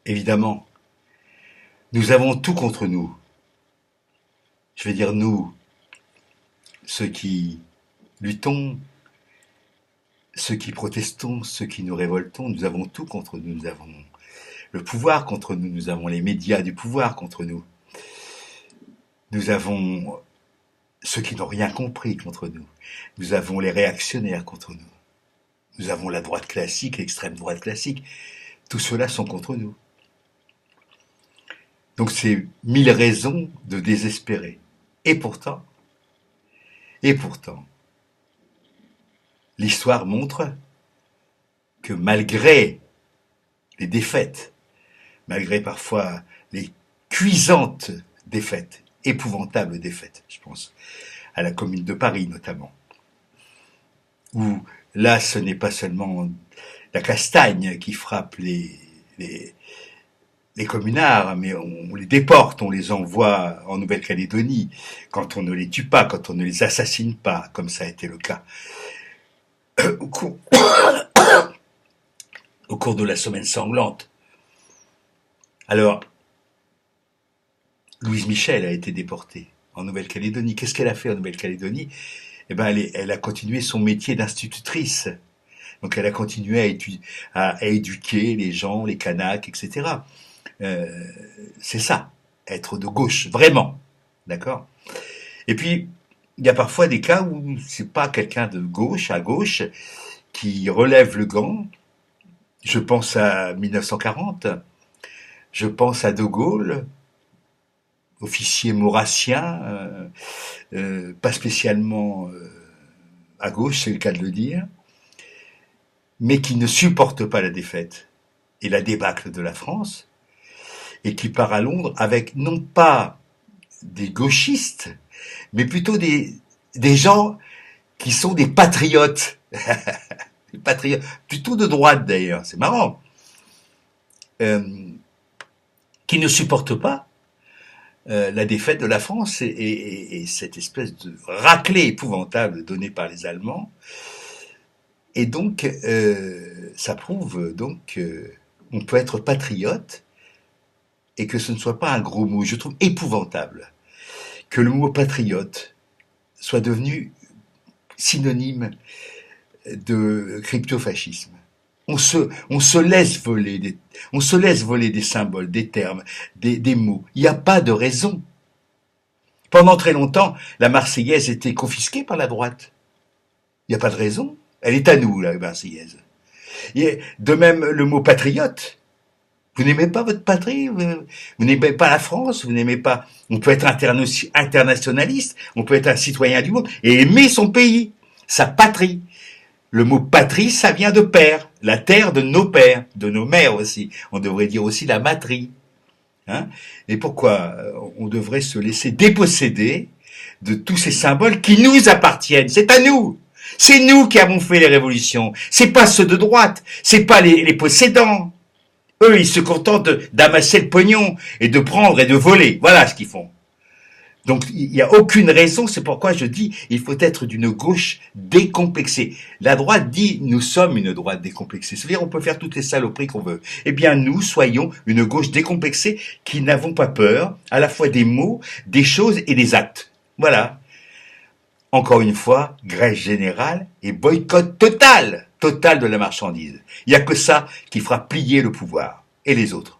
évidemment, nous avons tout contre nous. Je veux dire nous, ceux qui luttons, ceux qui protestons, ceux qui nous révoltons, nous avons tout contre nous. Nous avons le pouvoir contre nous, nous avons les médias du pouvoir contre nous. Nous avons ceux qui n'ont rien compris contre nous. Nous avons les réactionnaires contre nous. Nous avons la droite classique, l'extrême droite classique. Tous ceux-là sont contre nous. Donc c'est 1000 raisons de désespérer. Et pourtant, l'histoire montre que malgré les défaites, malgré parfois les cuisantes défaites, épouvantables défaites, je pense à la Commune de Paris notamment, où là ce n'est pas seulement la castagne qui frappe les communards, mais on les déporte, on les envoie en Nouvelle-Calédonie, quand on ne les tue pas, quand on ne les assassine pas, comme ça a été le cas au cours de la semaine sanglante. Alors, Louise Michel a été déportée en Nouvelle-Calédonie. Qu'est-ce qu'elle a fait en Nouvelle-Calédonie? Eh ben, elle a continué son métier d'institutrice. Donc, elle a continué à éduquer les gens, les Kanaks, etc. C'est ça, être de gauche, vraiment. D'accord? Et puis, il y a parfois des cas où c'est pas quelqu'un de gauche, à gauche, qui relève le gant. Je pense à 1940, je pense à De Gaulle, officier maurassien, pas spécialement à gauche, c'est le cas de le dire, mais qui ne supporte pas la défaite et la débâcle de la France, et qui part à Londres avec non pas des gauchistes, mais plutôt des gens qui sont des patriotes, des patriotes, plutôt de droite d'ailleurs, c'est marrant, qui ne supportent pas la défaite de la France et cette espèce de raclée épouvantable donnée par les Allemands. Et donc, ça prouve donc qu'on peut être patriote et que ce ne soit pas un gros mot. Je trouve épouvantable que le mot patriote soit devenu synonyme de crypto-fascisme. On se laisse voler des symboles, des termes, des mots. Il n'y a pas de raison. Pendant très longtemps, la Marseillaise était confisquée par la droite. Il n'y a pas de raison. Elle est à nous, la Marseillaise. Et de même, le mot patriote. Vous n'aimez pas votre patrie, vous n'aimez pas la France, vous n'aimez pas. On peut être internationaliste, on peut être un citoyen du monde et aimer son pays, sa patrie. Le mot patrie, ça vient de père, la terre de nos pères, de nos mères aussi. On devrait dire aussi la matrie. Hein? Et pourquoi on devrait se laisser déposséder de tous ces symboles qui nous appartiennent? C'est à nous. C'est nous qui avons fait les révolutions. C'est pas ceux de droite. C'est pas les possédants. Eux, ils se contentent d'amasser le pognon et de prendre et de voler. Voilà ce qu'ils font. Donc, il n'y a aucune raison, c'est pourquoi je dis, il faut être d'une gauche décomplexée. La droite dit, nous sommes une droite décomplexée. C'est-à-dire, on peut faire toutes les saloperies qu'on veut. Eh bien, nous soyons une gauche décomplexée qui n'avons pas peur, à la fois des mots, des choses et des actes. Voilà. Encore une fois, grève générale et boycott total de la marchandise. Il n'y a que ça qui fera plier le pouvoir et les autres.